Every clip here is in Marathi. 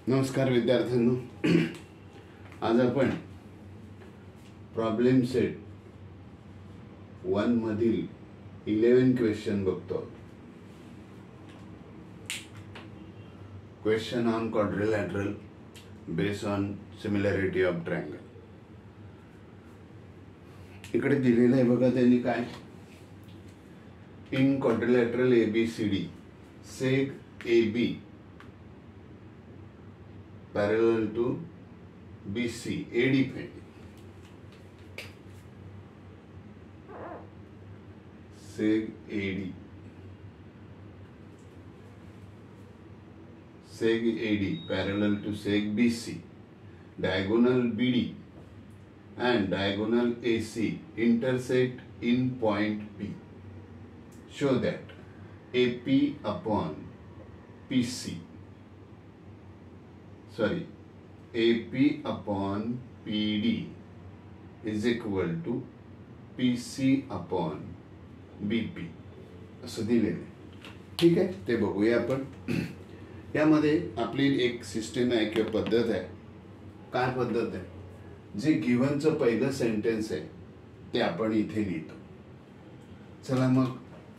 नमस्कार विद्यार्थ्यांनो. आज आपण प्रॉब्लेम सेट 1 मधील 11 क्वेश्चन बघतो. Question on quadrilateral based on similarity of triangle. इकडे दिलेलं आहे बघा त्यांनी काय. In quadrilateral ABCD सेग AB parallel to BC AD pending. Seg AD parallel to seg BC, diagonal BD and diagonal AC intersect in point P. Show that AP upon PC AP upon PD is equal to PC upon BP असं दिलेलं. ठीक आहे, ते बघूया आपण. यामध्ये आपली एक सिस्टम आहे किंवा पद्धत आहे. काय पद्धत आहे? जे गिव्हनचं पहिलं सेंटेन्स आहे ते आपण इथे लिहितो. चला मग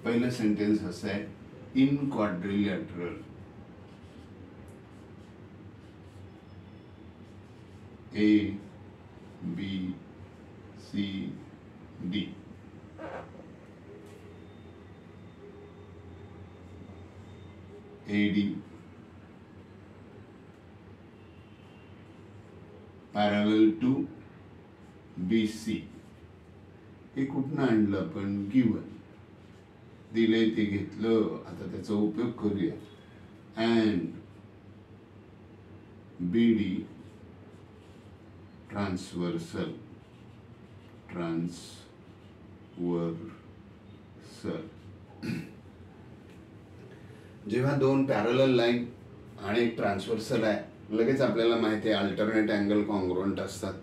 पहिलं सेंटेन्स असं आहे, in quadrilateral A B C D AD parallel to BC. हे कुठनं आणलं आपण? गिवन दिले ते घेतलं. आता त्याचा उपयोग करूया. अँड BD ट्रान्सवर्सल जेव्हा दोन पॅरलल लाईन आणि एक ट्रान्सवर्सल आहे, लगेच आपल्याला माहिती आहे अल्टरनेट अँगल कॉन्ग्रुएंट असतात.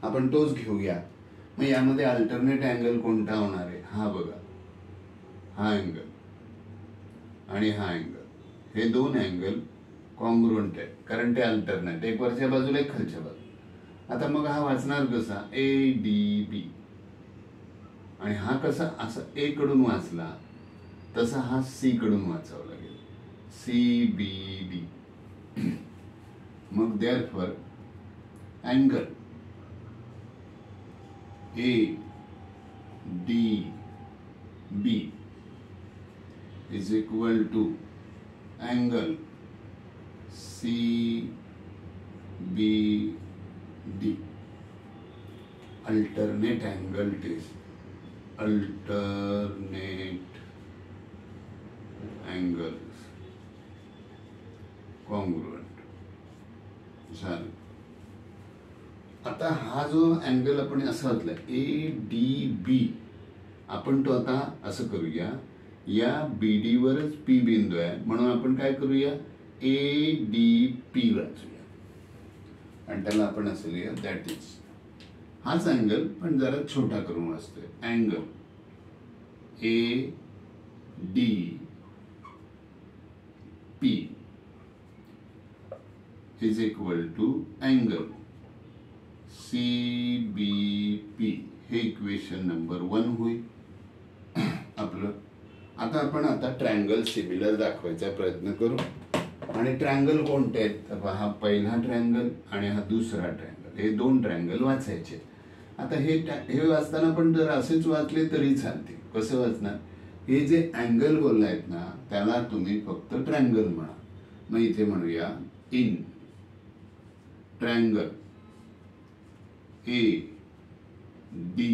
आपण तोच घेऊया. मग यामध्ये अल्टरनेट अँगल कोणता होणार आहे? हा बघा, हा अँगल आणि हा अँगल, हे दोन अँगल कॉन्ग्रुएंट आहेत कारण ते अल्टरनेट, एक वरच्या बाजूला एक खालच्या बाजूला. आता मग हा वाचणार कसा? ADB. आणि हा कसा असं A कडून वाचला तसा हा C कडून वाचावा लागेल, CBD. मग therefore angle ADB is equal to angle CBD. Alternate angle test, alternate angles congruent झालं. आता हा जो अँगल आपण असं वाचलाय ADB, आपण तो आता असं करूया, या BD वरच P बिंदू आहे म्हणून आपण काय करूया? ADP वाचूया आणि त्याला आपण असं लिहूया, दॅट इज. हाच अँगल पण जरा छोटा करून वाचतोय. Angle ADP is equal to angle CBP. हे इक्वेशन नंबर 1 होईल आपलं. आता आपण ट्रायंगल सिमिलर दाखवायचा प्रयत्न करू. आणि ट्रायंगल कोणते आहेत? तर हा पहिला ट्रायंगल आणि हा दुसरा ट्रायंगल, हे दोन ट्रायंगल वाचायचे. आता हे वाचताना पण जर असेच वाचले तरी चालते. कसं वाचणार? हे जे अँगल बोललायत ना त्याला तुम्ही फक्त ट्रायंगल म्हणा. मग इथे म्हणूया in triangle ADP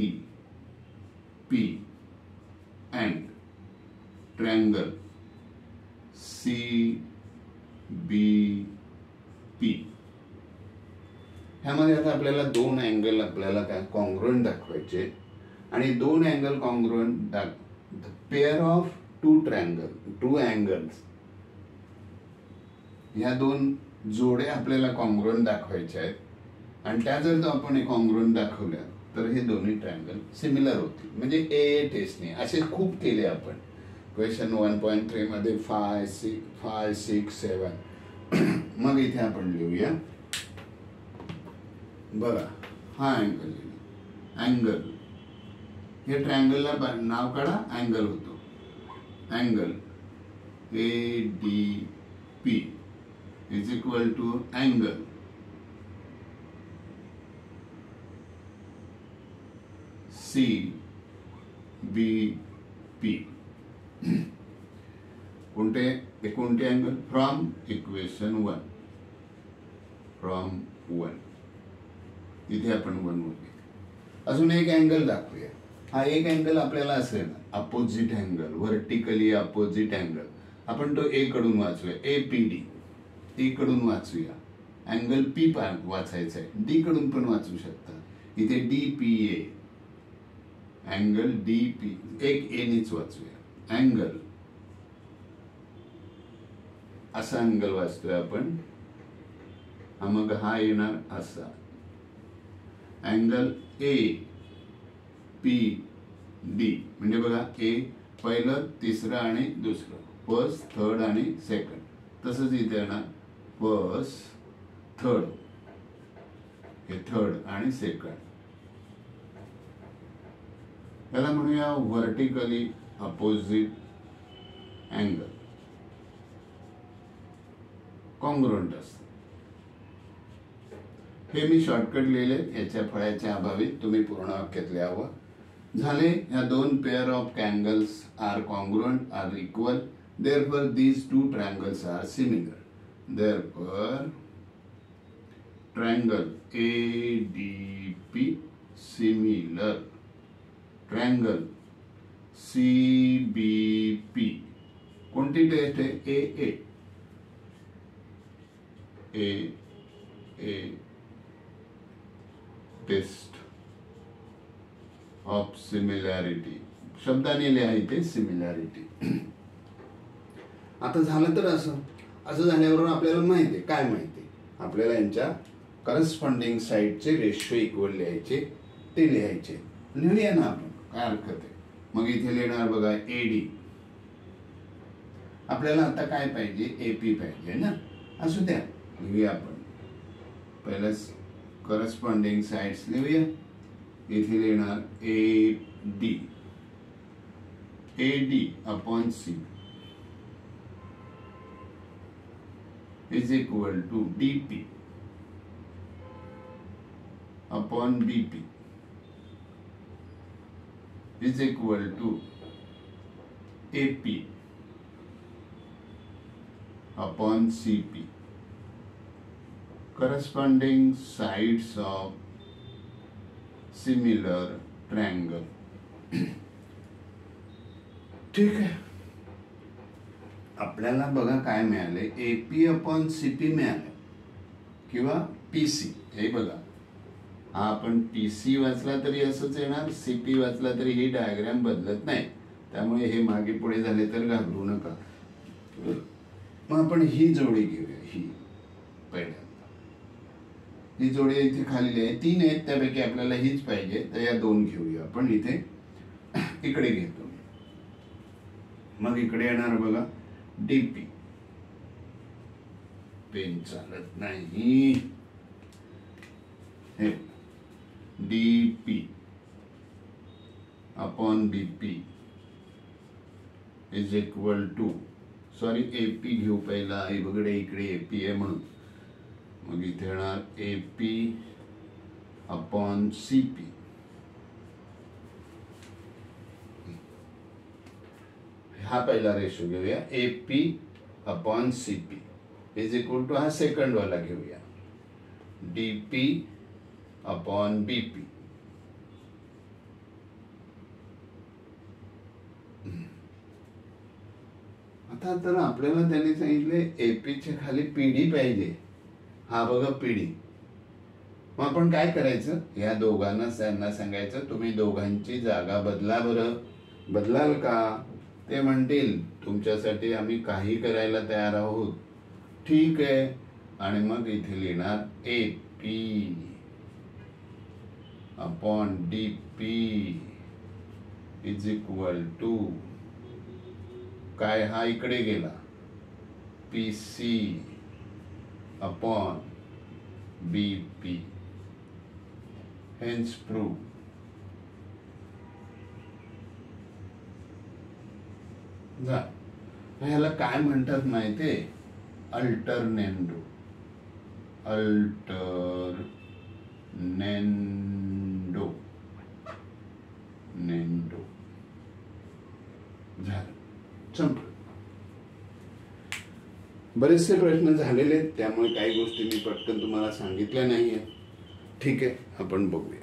and triangle CBP. ह्यामध्ये आता आपल्याला दोन अँगल आपल्याला काय कॉन्ग्रुएंट दाखवायचे. आणि दोन angle congruent, pair of two angles, ह्या दोन जोड्या आपल्याला कॉन्ग्रुएंट दाखवायच्या आहेत. आणि त्या जर आपण कॉन्ग्रुएंट दाखवल्या तर हे दोन्ही ट्रायंगल सिमिलर होतील. म्हणजे AA टेस्टने असे खूप केले आपण. क्वेश्चन 1.3 मध्ये 5, 6, 7 मग इथे आपण लिहूया बघा, हा अँगल लिहिला, अँगल, हे ट्रायंगलला नाव काढा, अँगल होतो, angle ADP is equal to angle CBP. कोणते अँगल? फ्रॉम इक्वेशन 1, फ्रॉम 1 इथे आपण 1 मोजूया. अजून एक अँगल दाखवूया. हा एक अँगल आपल्याला असेल opposite angle, vertically opposite angle, आपण तो ए कडून वाचूया, APD, ए कडून वाचूया. अँगल P वाचायचा आहे, D कडून पण वाचू शकता. इथे DPA, अँगल DP, एक ए नीच वाचूया. अँगल, असा अँगल वाचतोय आपण, मग हा येणार असा. अँगल APD म्हणजे बघा, ए पहिलं, तिसरं आणि दुसरं, फर्स्ट, थर्ड आणि सेकंड. तसंच इथे येणार फर्स्ट, थर्ड, हे थर्ड आणि सेकंड. याला म्हणूया व्हर्टिकली अपोजिट अँगल, कॉन्ग्रुएंट असतं. हे मी शॉर्टकट लिहिले, याच्या फळ्याच्या अभावी तुम्ही पूर्ण वाक्यात लिहावं. झाले, ह्या दोन pair of angles are congruent, are equal, therefore these two triangles are similar. Therefore triangle ADP similar, triangle CBP कोणती टेस्ट आहे? A टेस्ट ऑफ सिमिलॅरिटी, शब्दाने लिहा इथे सिमिलॅरिटी. आता झालं तर असं झाल्यावर आपल्याला माहिती आहे, काय माहिती आहे आपल्याला? यांच्या करस्पॉन्डिंग साईडचे रेशो इक्वल लिहायचे, ते लिहायचे. लिहूया ना आपण, काय हरकत आहे. मग इथे लिहिणार बघा AD. आपल्याला आता काय पाहिजे? AP पाहिजे ना, असू द्या, लिहूया आपण. पहिलं करस्पॉन्डिंग साइड्स लिहूया. इथे लिहिणार AD upon C is equal to DP upon BP is equal to AP upon CP. Corresponding sides of similar triangle. ठीक आहे. आपल्याला बघा काय मिळाले? AP अपॉन CP मिळाले किंवा PC. हे बघा, हा आपण PC वाचला तरी असंच येणार, CP वाचला तरी ही डायग्राम बदलत नाही. त्यामुळे हे मागे पुढे झाले तर घाबरू नका. मग आपण ही जोडी घेऊया. ही पहिल्यांदा ही जोडी इथे खाली आहे, 3 आहेत, त्यापैकी आपल्याला हीच पाहिजे, तर या 2 घेऊया आपण. इथे इकडे घेतो. मग इकडे येणार बघा DP. पेन चालत नाही. हे DP upon BP is equal to, sorry AP घेऊ पहिला, आई बघडे इकडे AP आहे म्हणून. मग इथे येणार AP अपॉन CP. हा पहिला रेशो घेऊया, AP upon CP is equal to, हा सेकंड वाला घेऊया, DP अपॉन BP. आता तर आपल्याला त्यांनी सांगितले AP च्या खाली PD पाहिजे. हा बघा PD. मग आपण काय करायचं? या दोघांना त्यांना सांगायचं तुम्ही दोघांची जागा बदला बरं. बदलाल का? ते म्हणतील तुमच्यासाठी आम्ही काही करायला तयार आहोत. ठीक आहे. आणि मग इथे लिहिणार AP upon DP is equal to काय, हा इकडे गेला PC upon B P, hence prove. ह्याला काय म्हणतात माहितीये? अल्टरनेंडो. नेंडो झालं, संपलं. बरेचसे प्रश्न झालेले आहेत, त्यामुळे काही गोष्टी मी पटकन तुम्हाला सांगितल्या नाहीये. ठीक आहे, आपण बघूया.